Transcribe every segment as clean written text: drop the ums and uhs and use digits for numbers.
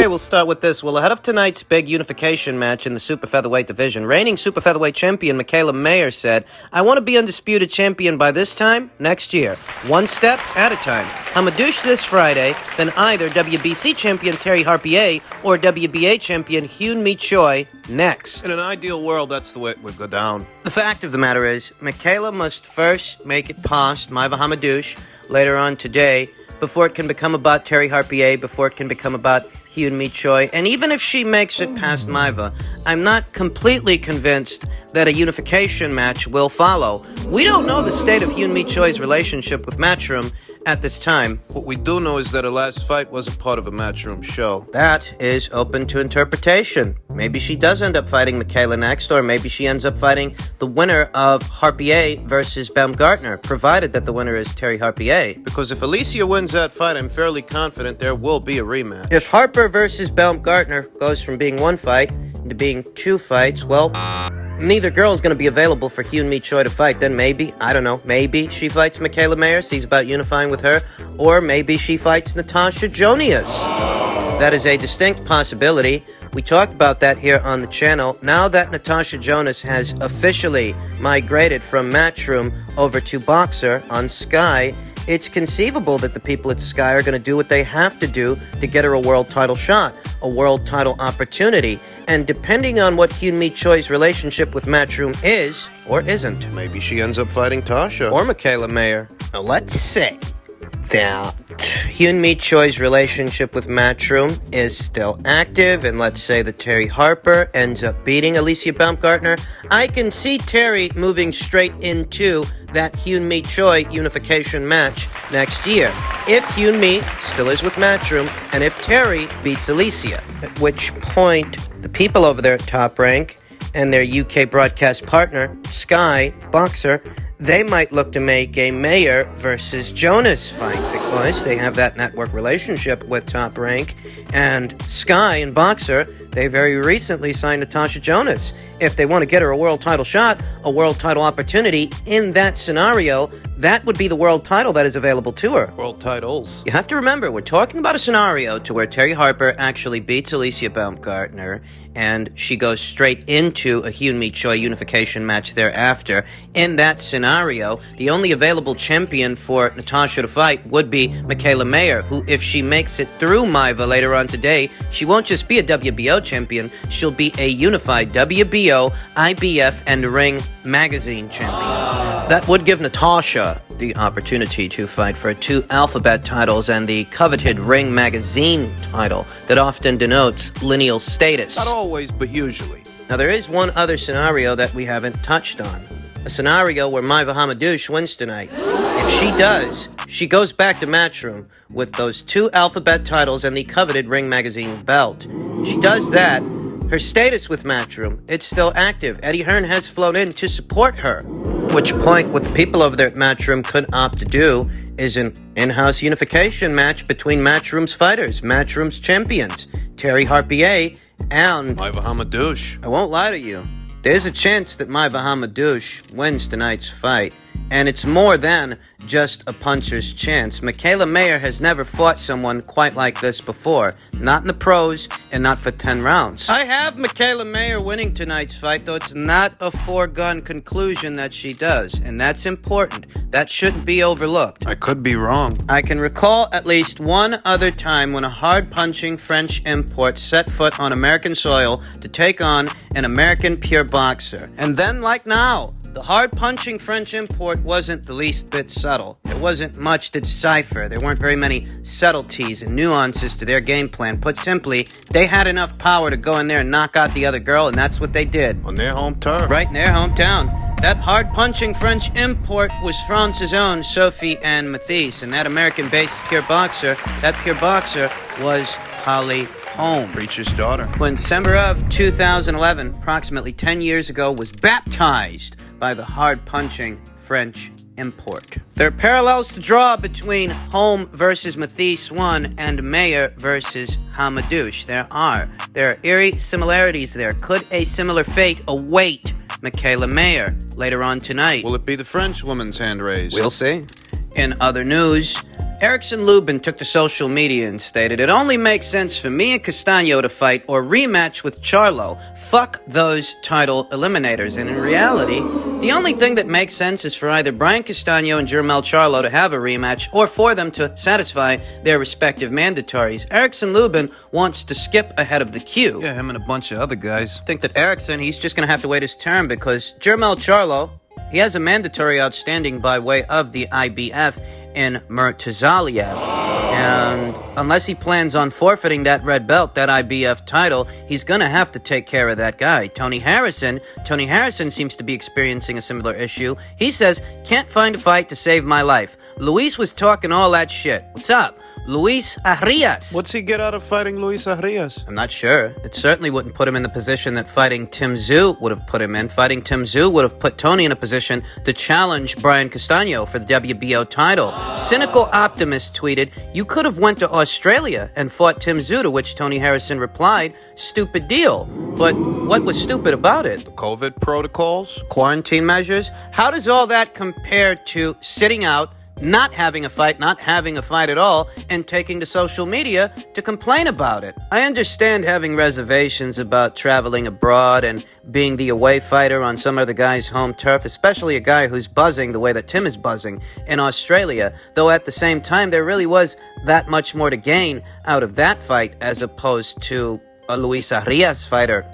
Okay, we'll start with this. Well, ahead of tonight's big unification match in the super featherweight division, reigning super featherweight champion Mikaela Mayer said, "I want to be undisputed champion by this time next year, one step at a time. Hamadouche this Friday, then either WBC champion Terry Harpier or WBA champion Hyun Mi Choi next." In an ideal world, that's the way it would go down. The fact of the matter is, Mikaela must first make it past Maiva Hamadouche later on today before it can become about Terry Harpier, before it can become about Hyun Mi Choi. And even if she makes it past Maiva, I'm not completely convinced that a unification match will follow. We don't know the state of Hyun Mi Choi's relationship with Matchroom at this time. What we do know is that her last fight wasn't part of a Matchroom show. That is open to interpretation. Maybe she does end up fighting Mikaela next, or maybe she ends up fighting the winner of Harpier versus Baumgartner, provided that the winner is Terry Harpier. Because if Alicia wins that fight, I'm fairly confident there will be a rematch. If Harper versus Baumgartner goes from being one fight into being two fights, well, neither girl is going to be available for Hyun Mi Choi to fight. Then maybe, I don't know, maybe she fights Mikaela Mayer, sees about unifying with her, or maybe she fights Natasha Jonas. That is a distinct possibility. We talked about that here on the channel. Now that Natasha Jonas has officially migrated from Matchroom over to Boxer on Sky, it's conceivable that the people at Sky are going to do what they have to do to get her a world title shot, a world title opportunity. And depending on what Hyun Mi Choi's relationship with Matchroom is, or isn't, maybe she ends up fighting Tasha. or Mikaela Mayer. Now, let's say that Hyun Mi Choi's relationship with Matchroom is still active, and let's say that Terry Harper ends up beating Alicia Baumgartner. I can see Terry moving straight into that Hyun Mi Choi unification match next year, if Hyun Mi still is with Matchroom, and if Terry beats Alicia, at which point the people over there at Top Rank and their UK broadcast partner, Sky Boxer, they might look to make a Mayer versus Jonas fight, because they have that network relationship with Top Rank, and Sky and Boxer, they very recently signed Natasha Jonas. If they want to get her a world title shot, a world title opportunity, in that scenario, that would be the world title that is available to her. World titles. You have to remember, we're talking about a scenario to where Terry Harper actually beats Alicia Baumgartner, and she goes straight into a Hyun Mi Choi unification match thereafter. In that scenario, the only available champion for Natasha to fight would be Mikaela Mayer, who, if she makes it through Maiva later on today, she won't just be a WBO champion, she'll be a unified WBO, IBF, and Ring Magazine champion. That would give Natasha the opportunity to fight for 2 alphabet titles and the coveted Ring Magazine title that often denotes lineal status. Not always, but usually. Now, there is one other scenario that we haven't touched on. A scenario where Maiva Hamadouche wins tonight. If she does, she goes back to Matchroom with those 2 alphabet titles and the coveted Ring Magazine belt. She does that, her status with Matchroom, it's still active. Eddie Hearn has flown in to support her. At which point, what the people over there at Matchroom could opt to do is an in-house unification match between Matchroom's fighters, Matchroom's champions, Terry Harpier and Maiva Hamadouche. I won't lie to you, there's a chance that Maiva Hamadouche wins tonight's fight. And it's more than just a puncher's chance. Mikaela Mayer has never fought someone quite like this before. Not in the pros, and not for 10 rounds. I have Mikaela Mayer winning tonight's fight, though it's not a foregone conclusion that she does. And that's important. That shouldn't be overlooked. I could be wrong. I can recall at least one other time when a hard-punching French import set foot on American soil to take on an American pure boxer. And then, like now, the hard-punching French import wasn't the least bit subtle. There wasn't much to decipher. There weren't very many subtleties and nuances to their game plan. Put simply, they had enough power to go in there and knock out the other girl, and that's what they did. On their home turf. Right in their hometown. That hard-punching French import was France's own Sophie Anne Mathis, and that American-based pure boxer was Holly Holm, Preacher's daughter. who in December of 2011, approximately 10 years ago, was baptized by the hard-punching French import. There are parallels to draw between Holm versus Mathis 1 and Mayer versus Hamadouche. There are eerie similarities there. Could a similar fate await Mikaela Mayer later on tonight? Will it be the French woman's hand raised? We'll see. In other news, Erickson Lubin took to social media and stated, "It only makes sense for me and Castaño to fight or rematch with Charlo. Fuck those title eliminators." And in reality, the only thing that makes sense is for either Brian Castaño and Jermell Charlo to have a rematch or for them to satisfy their respective mandatories. Erickson Lubin wants to skip ahead of the queue. Yeah, him and a bunch of other guys. I think that Erickson, he's just going to have to wait his turn because Jermell Charlo, he has a mandatory outstanding by way of the IBF in Murtazaliev. And unless he plans on forfeiting that red belt, that IBF title, he's going to have to take care of that guy. Tony Harrison seems to be experiencing a similar issue. He says, "Can't find a fight to save my life." Luis was talking all that shit. What's up? Luis Arias. What's he get out of fighting Luis Arias? I'm not sure. It certainly wouldn't put him in the position that fighting Tszyu would have put him in. Fighting Tszyu would have put Tony in a position to challenge Brian Castaño for the WBO title. Cynical Optimist tweeted, "You could have went to Australia and fought Tszyu," to which Tony Harrison replied, "Stupid deal." But what was stupid about it? The COVID protocols? Quarantine measures? How does all that compare to sitting out, not having a fight at all, and taking to social media to complain about it? I understand having reservations about traveling abroad and being the away fighter on some other guy's home turf, especially a guy who's buzzing the way that Tim is buzzing in Australia, though at the same time there really was that much more to gain out of that fight as opposed to a Luis Arias fighter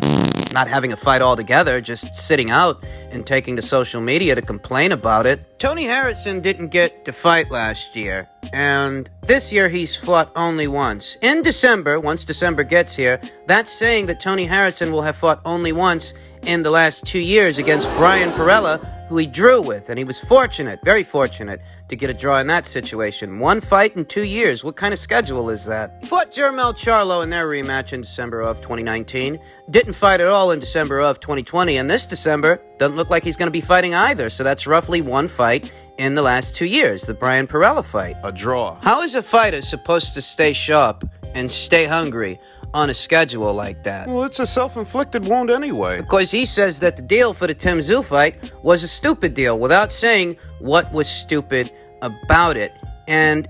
not having a fight altogether, just sitting out and taking to social media to complain about it. Tony Harrison didn't get to fight last year, and this year he's fought only once. In December, once December gets here, that's saying that Tony Harrison will have fought only once in the last 2 years against Brian Perella, who he drew with, and he was fortunate, very fortunate, to get a draw in that situation. 1 fight in 2 years. What kind of schedule is that? Fought Jermell Charlo in their rematch in December of 2019. Didn't fight at all in December of 2020, and this December doesn't look like he's going to be fighting either, so that's roughly 1 fight in the last 2 years, the Brian Perella fight. A draw. How is a fighter supposed to stay sharp and stay hungry on a schedule like that? Well, it's a self-inflicted wound anyway. Because he says that the deal for the Tszyu fight was a stupid deal without saying what was stupid about it. And,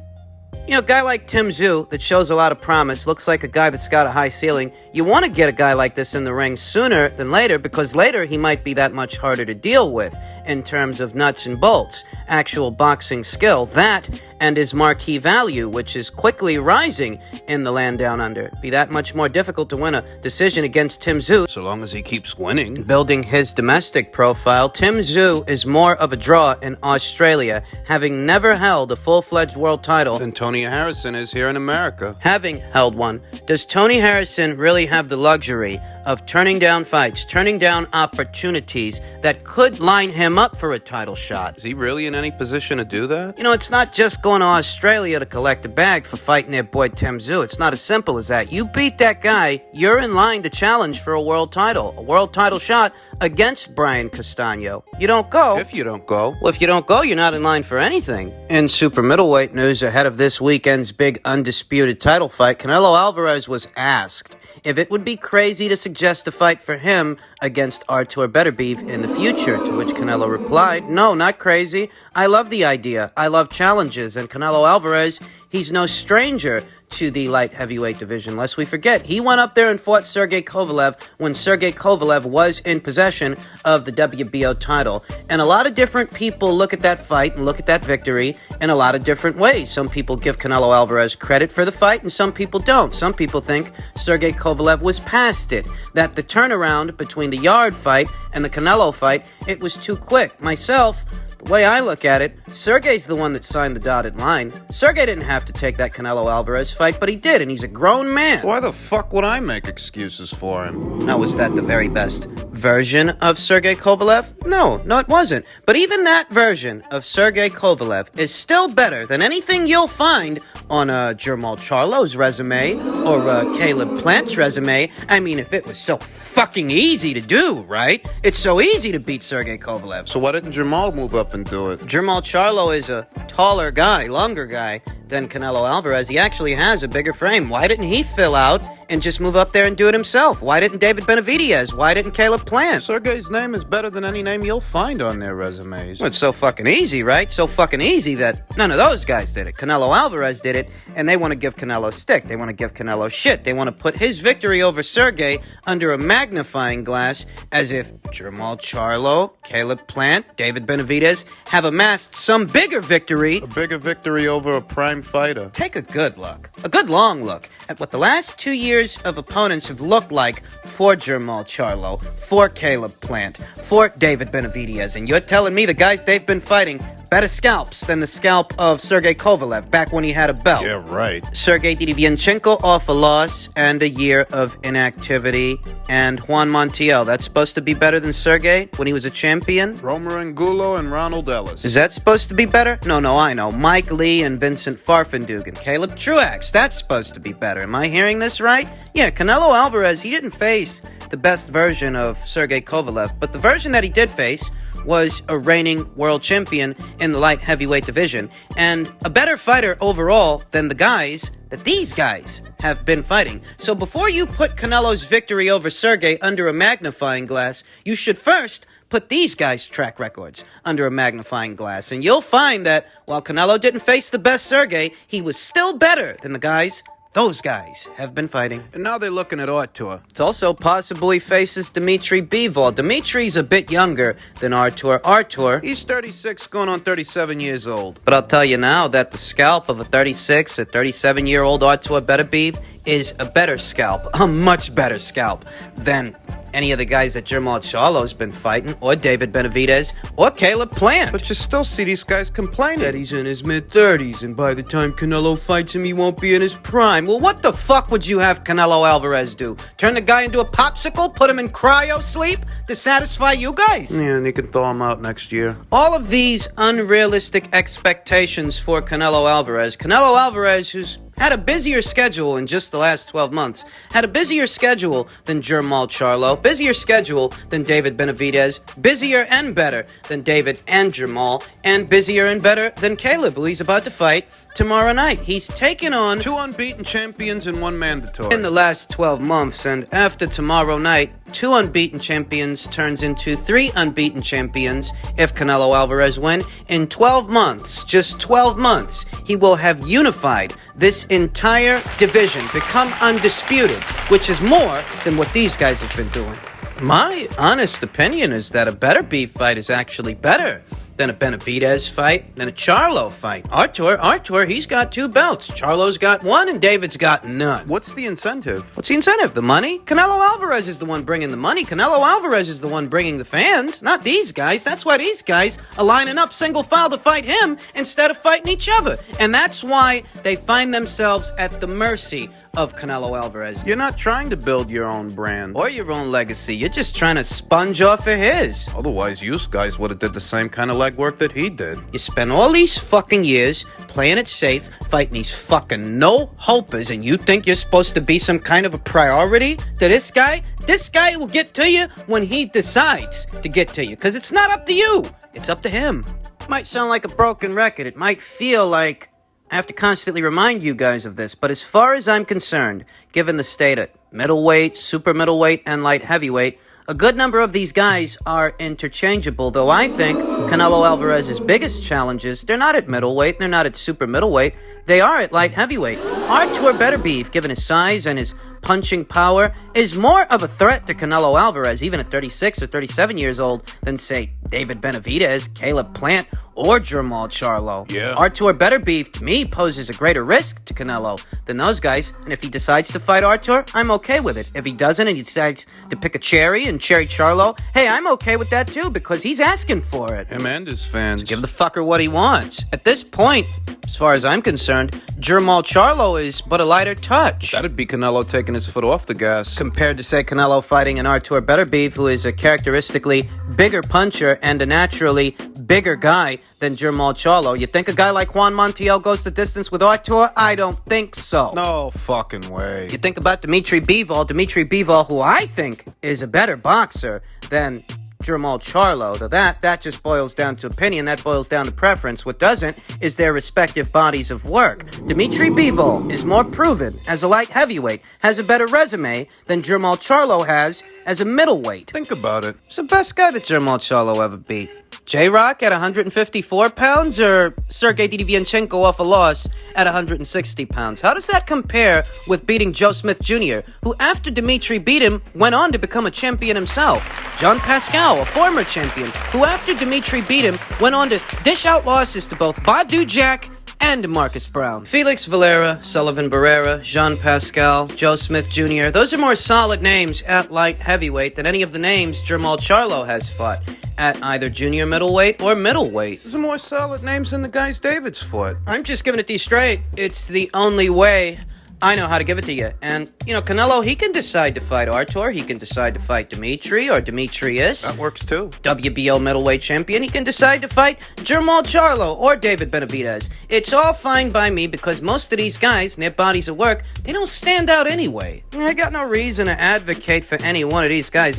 you know, a guy like Tszyu that shows a lot of promise, looks like a guy that's got a high ceiling. You want to get a guy like this in the ring sooner than later, because later he might be that much harder to deal with in terms of nuts and bolts, actual boxing skill, that and his marquee value, which is quickly rising in the land down under. It'd be that much more difficult to win a decision against Tszyu. So long as he keeps winning. Building his domestic profile, Tszyu is more of a draw in Australia, having never held a full-fledged world title. Than Tony Harrison is here in America. Having held one. Does Tony Harrison really have the luxury of turning down fights, turning down opportunities that could line him up for a title shot? Is he really in any position to do that? You know, it's not just going to Australia to collect a bag for fighting their boy Tszyu. It's not as simple as that. You beat that guy, you're in line to challenge for a world title shot against Brian Castaño. You don't go. If you don't go. Well, if you don't go, you're not in line for anything. In super middleweight news, ahead of this weekend's big undisputed title fight, Canelo Alvarez was asked if it would be crazy to suggest a fight for him against Artur Beterbiev in the future, to which Canelo replied, "No, not crazy. I love the idea. I love challenges." And Canelo Alvarez, he's no stranger to the light heavyweight division. Lest we forget, he went up there and fought Sergey Kovalev when Sergey Kovalev was in possession of the WBO title. And a lot of different people look at that fight and look at that victory in a lot of different ways. Some people give Canelo Alvarez credit for the fight, and some people don't. Some people think Sergey Kovalev was past it, that the turnaround between the Yard fight and the Canelo fight, it was too quick. Myself, the way I look at it, Sergey's the one that signed the dotted line. Sergey didn't have to take that Canelo Alvarez fight, but he did, and he's a grown man. Why the fuck would I make excuses for him? Now, was that the very best version of Sergey Kovalev? No, it wasn't. But even that version of Sergey Kovalev is still better than anything you'll find on Jermell Charlo's resume or Caleb Plant's resume. I mean, if it was so fucking easy to do, right? It's so easy to beat Sergey Kovalev. So why didn't Jamal move up and do it? Jermell Charlo is a taller guy, longer guy than Canelo Alvarez. He actually has a bigger frame. Why didn't he fill out and just move up there and do it himself? Why didn't David Benavidez? Why didn't Caleb Plant? Sergey's name is better than any name you'll find on their resumes. Well, it's so fucking easy, right? So fucking easy that none of those guys did it. Canelo Alvarez did it, and they want to give Canelo stick. They want to give Canelo shit. They want to put his victory over Sergey under a magnifying glass as if Jermall Charlo, Caleb Plant, David Benavidez have amassed some bigger victory. A bigger victory over a prime fighter. Take a good look, a good long look, at what the last 2 years of opponents have looked like for Jermall Charlo, for Caleb Plant, for David Benavidez, and you're telling me the guys they've been fighting better scalps than the scalp of Sergey Kovalev back when he had a belt. Yeah, right. Sergey Derevyanchenko off a loss and a year of inactivity. And Juan Montiel, that's supposed to be better than Sergey when he was a champion? Romer Angulo and Ronald Ellis. Is that supposed to be better? No, I know. Mike Lee and Vincent Farfandugan. Caleb Truax, that's supposed to be better. Am I hearing this right? Yeah, Canelo Alvarez, he didn't face the best version of Sergey Kovalev, but the version that he did face was a reigning world champion in the light heavyweight division, and a better fighter overall than the guys that these guys have been fighting. So before you put Canelo's victory over Sergey under a magnifying glass, you should first put these guys' track records under a magnifying glass, and you'll find that while Canelo didn't face the best Sergey, he was still better than the guys those guys have been fighting. And now they're looking at Artur. It's also possible he faces Dmitry Bivol. Dmitri's a bit younger than Artur. Artur, He's 36, going on 37 years old. but I'll tell you now that the scalp of a 36 or 37-year-old Artur Beterbiev is a better scalp, a much better scalp than any of the guys that Jermall Charlo's been fighting, or David Benavidez, or Caleb Plant. But you still see these guys complaining. That he's in his mid-30s, and by the time Canelo fights him, he won't be in his prime. Well, what the fuck would you have Canelo Alvarez do? Turn the guy into a popsicle? Put him in cryo-sleep to satisfy you guys? Yeah, and they can thaw him out next year. All of these unrealistic expectations for Canelo Alvarez, who's had a busier schedule in just the last 12 months, had a busier schedule than Jermall Charlo, busier schedule than David Benavidez, busier and better than David and Jermall, and busier and better than Caleb, who he's about to fight tomorrow night. He's taken on 2 unbeaten champions and 1 mandatory. in the last 12 months, and after tomorrow night, 2 unbeaten champions turns into 3 unbeaten champions if Canelo Alvarez win. In 12 months, just 12 months, he will have unified this entire division, become undisputed, which is more than what these guys have been doing. My honest opinion is that a Beterbiev fight is actually better than a Benavidez fight, than a Charlo fight. Artur, he's got 2 belts. Charlo's got 1 and David's got none. What's the incentive? What's the incentive? The money? Canelo Alvarez is the one bringing the money. Canelo Alvarez is the one bringing the fans, not these guys. That's why these guys are lining up single file to fight him instead of fighting each other. And that's why they find themselves at the mercy of Canelo Alvarez. You're not trying to build your own brand. Or your own legacy. You're just trying to sponge off of his. Otherwise, you guys would have did the same kind of legwork that he did. You spend all these fucking years playing it safe, fighting these fucking no-hopers, and you think you're supposed to be some kind of a priority to this guy? This guy will get to you when he decides to get to you, because it's not up to you. It's up to him. It might sound like a broken record. It might feel like I have to constantly remind you guys of this, but as far as I'm concerned, given the state at middleweight, super middleweight, and light heavyweight, a good number of these guys are interchangeable, though I think Canelo Alvarez's biggest challenges, they're not at middleweight, they're not at super middleweight, they are at light heavyweight. Artur Beterbiev, given his size and his punching power, is more of a threat to Canelo Alvarez, even at 36 or 37 years old, than, say, David Benavidez, Caleb Plant, or Jermall Charlo. Yeah. Artur Beterbiev, to me, poses a greater risk to Canelo than those guys, and if he decides to fight Artur, I'm okay with it. If he doesn't and he decides to pick a Cherry and Cherry Charlo, hey, I'm okay with that too, because he's asking for it. Him and his fans. Give the fucker what he wants. At this point, as far as I'm concerned, Jermall Charlo is but a lighter touch. That'd be Canelo taking his foot off the gas. Compared to, say, Canelo fighting an Artur Beterbiev, who is a characteristically bigger puncher and a naturally bigger guy than Jermall Charlo. You think a guy like Juan Montiel goes the distance with Artur? I don't think so. No fucking way. You think about Dmitry Bivol, who I think is a better boxer than Jermall Charlo. Though that just boils down to opinion, that boils down to preference. What doesn't is their respective bodies of work. Dmitry Bivol is more proven as a light heavyweight, has a better resume than Jermall Charlo has as a middleweight. Think about it. It's the best guy that Jermall Charlo ever beat. J-Rock at 154 pounds or Sergey Dedevianchenko off a loss at 160 pounds? How does that compare with beating Joe Smith Jr., who after Dmitry beat him, went on to become a champion himself? John Pascal, a former champion, who after Dmitry beat him, went on to dish out losses to both Badu Jack and Marcus Brown. Felix Valera, Sullivan Barrera, Jean Pascal, Joe Smith Jr., those are more solid names at light heavyweight than any of the names Jermall Charlo has fought at either junior middleweight or middleweight. Those are more solid names than the guys David's fought. I'm just giving it to you straight. It's the only way I know how to give it to you. And, Canelo, he can decide to fight Artur. He can decide to fight Dmitry or Demetrius. That works too. WBO middleweight champion. He can decide to fight Jermall Charlo or David Benavidez. It's all fine by me because most of these guys and their bodies of work, they don't stand out anyway. I got no reason to advocate for any one of these guys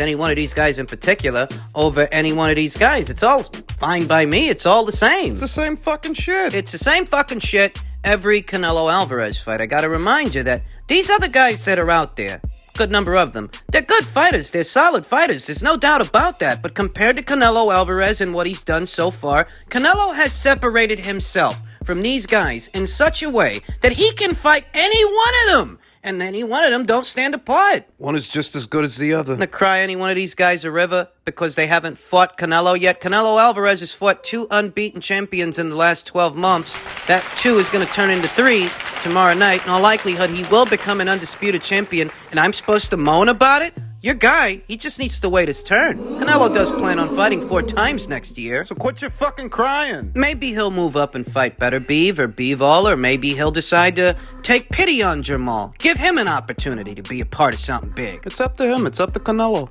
in particular, over any one of these guys. It's all fine by me. It's all the same. It's the same fucking shit. It's the same fucking shit every Canelo Alvarez fight. I gotta remind you that these other guys that are out there, good number of them, they're good fighters, they're solid fighters, there's no doubt about that, but compared to Canelo Alvarez and what he's done so far, Canelo has separated himself from these guys in such a way that he can fight any one of them, and any one of them don't stand apart. One is just as good as the other. I'm gonna cry any one of these guys a river because they haven't fought Canelo yet. Canelo Alvarez has fought 2 unbeaten champions in the last 12 months. That 2 is gonna turn into 3 tomorrow night. In all likelihood, he will become an undisputed champion, and I'm supposed to moan about it? Your guy, he just needs to wait his turn. Canelo does plan on fighting 4 times next year. So quit your fucking crying. Maybe he'll move up and fight Beterbiev or Bivol, or maybe he'll decide to take pity on Jermall. Give him an opportunity to be a part of something big. It's up to him. It's up to Canelo.